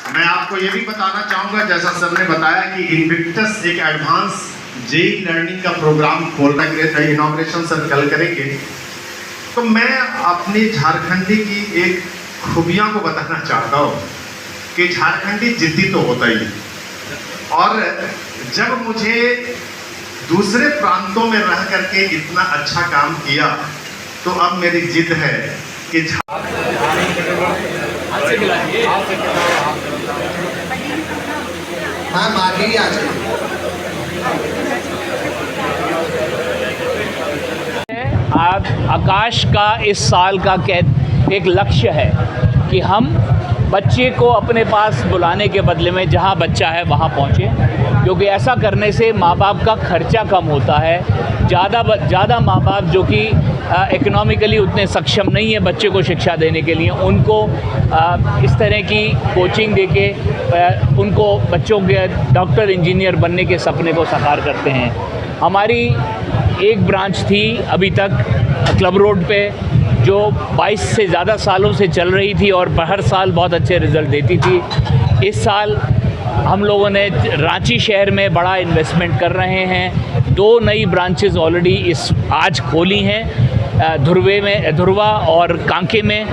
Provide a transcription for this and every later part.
मैं आपको ये भी बताना चाहूँगा, जैसा सर ने बताया कि इन्विक्टस एक एडवांस जेई लर्निंग का प्रोग्राम खोल रहे हैं, इनॉग्रेशन सर कल करेंगे। तो मैं अपनी झारखंडी की एक खूबियाँ को बताना चाहता हूँ कि झारखंडी जिद्दी तो होता ही, और जब मुझे दूसरे प्रांतों में रह करके इतना अच्छा काम किया तो अब मेरी जिद है कि आज आकाश का इस साल का एक लक्ष्य है कि हम बच्चे को अपने पास बुलाने के बदले में जहां बच्चा है वहां पहुंचे, क्योंकि ऐसा करने से माँ बाप का खर्चा कम होता है। ज़्यादा माँ बाप जो कि इकोनॉमिकली उतने सक्षम नहीं है बच्चे को शिक्षा देने के लिए, उनको इस तरह की कोचिंग देके उनको बच्चों के डॉक्टर इंजीनियर बनने के सपने को साकार करते हैं। हमारी एक ब्रांच थी अभी तक क्लब रोड पे, जो 22 से ज़्यादा सालों से चल रही थी और हर साल बहुत अच्छे रिज़ल्ट देती थी। इस साल हम लोगों ने रांची शहर में बड़ा इन्वेस्टमेंट कर रहे हैं। 2 नई ब्रांचेस ऑलरेडी आज खोली हैं, धुरवा और कांके में।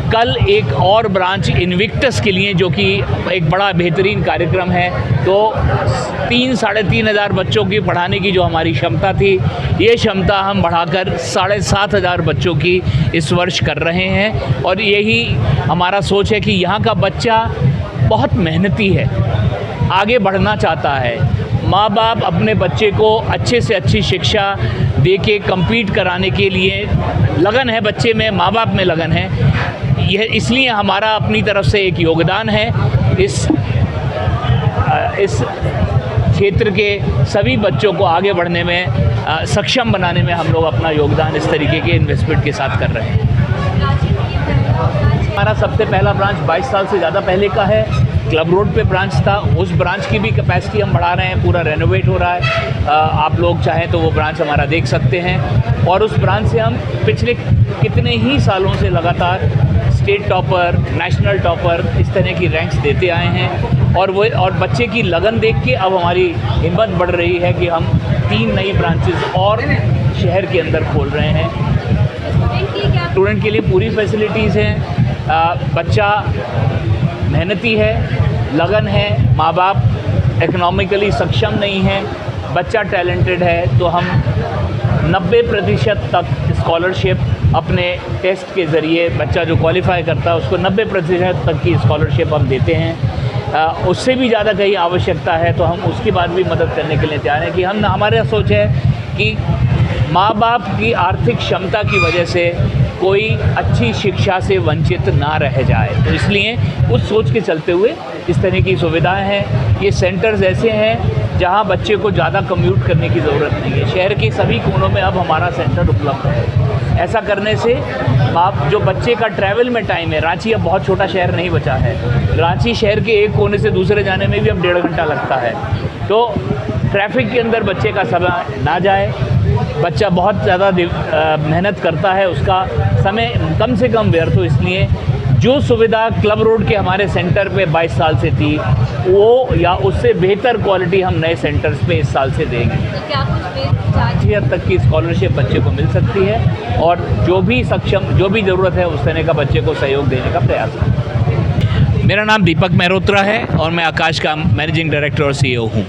कल एक और ब्रांच इन्विक्टस के लिए, जो कि एक बड़ा बेहतरीन कार्यक्रम है। तो 3-3.5 हज़ार बच्चों की पढ़ाने की जो हमारी क्षमता थी, ये क्षमता हम बढ़ाकर 7,500 बच्चों की इस वर्ष कर रहे हैं। और यही हमारा सोच है कि यहाँ का बच्चा बहुत मेहनती है, आगे बढ़ना चाहता है। माँ बाप अपने बच्चे को अच्छे से अच्छी शिक्षा दे के कम्पीट कराने के लिए लगन है, बच्चे में, माँ बाप में लगन है। यह इसलिए हमारा अपनी तरफ से एक योगदान है। इस क्षेत्र के सभी बच्चों को आगे बढ़ने में, सक्षम बनाने में हम लोग अपना योगदान इस तरीके के इन्वेस्टमेंट के साथ कर रहे हैं। हमारा सबसे पहला ब्रांच 22 साल से ज़्यादा पहले का है। क्लब रोड पे ब्रांच था, उस ब्रांच की भी कैपेसिटी हम बढ़ा रहे हैं, पूरा रेनोवेट हो रहा है। आप लोग चाहें तो वो ब्रांच हमारा देख सकते हैं। और उस ब्रांच से हम पिछले कितने ही सालों से लगातार स्टेट टॉपर, नेशनल टॉपर, इस तरह की रैंक्स देते आए हैं। और बच्चे की लगन देख के अब हमारी हिम्मत बढ़ रही है कि हम 3 नई ब्रांचेस और शहर के अंदर खोल रहे हैं। स्टूडेंट के लिए पूरी फैसिलिटीज़ हैं। बच्चा मेहनती है, लगन है, माँ बाप इकोनॉमिकली सक्षम नहीं है, बच्चा टैलेंटेड है, तो हम 90% तक स्कॉलरशिप अपने टेस्ट के ज़रिए, बच्चा जो क्वालिफाई करता है उसको 90% तक की स्कॉलरशिप हम देते हैं। उससे भी ज़्यादा कहीं आवश्यकता है तो हम उसके बाद भी मदद करने के लिए तैयार हैं। कि हमारा सोच है कि माँ बाप की आर्थिक क्षमता की वजह से कोई अच्छी शिक्षा से वंचित ना रह जाए, तो इसलिए उस सोच के चलते हुए इस तरह की सुविधाएं हैं। ये सेंटर्स ऐसे हैं जहां बच्चे को ज़्यादा कम्यूट करने की ज़रूरत नहीं है। शहर के सभी कोनों में अब हमारा सेंटर उपलब्ध है। ऐसा करने से आप जो बच्चे का ट्रैवल में टाइम है, रांची अब बहुत छोटा शहर नहीं बचा है, रांची शहर के एक कोने से दूसरे जाने में भी अब 1.5 घंटा लगता है। तो ट्रैफिक के अंदर बच्चे का समय ना जाए। बच्चा बहुत ज़्यादा मेहनत करता है, उसका समय कम से कम व्यर्थ हो, इसलिए जो सुविधा क्लब रोड के हमारे सेंटर पे 22 साल से थी, वो या उससे बेहतर क्वालिटी हम नए सेंटर्स पे इस साल से देंगे। क्या कुछ 4 तक की स्कॉलरशिप बच्चे को मिल सकती है, और जो भी ज़रूरत है उस तरह का बच्चे को सहयोग देने का प्रयास करें। मेरा नाम दीपक मेहरोत्रा है और मैं आकाश का मैनेजिंग डायरेक्टर और CEO हूँ।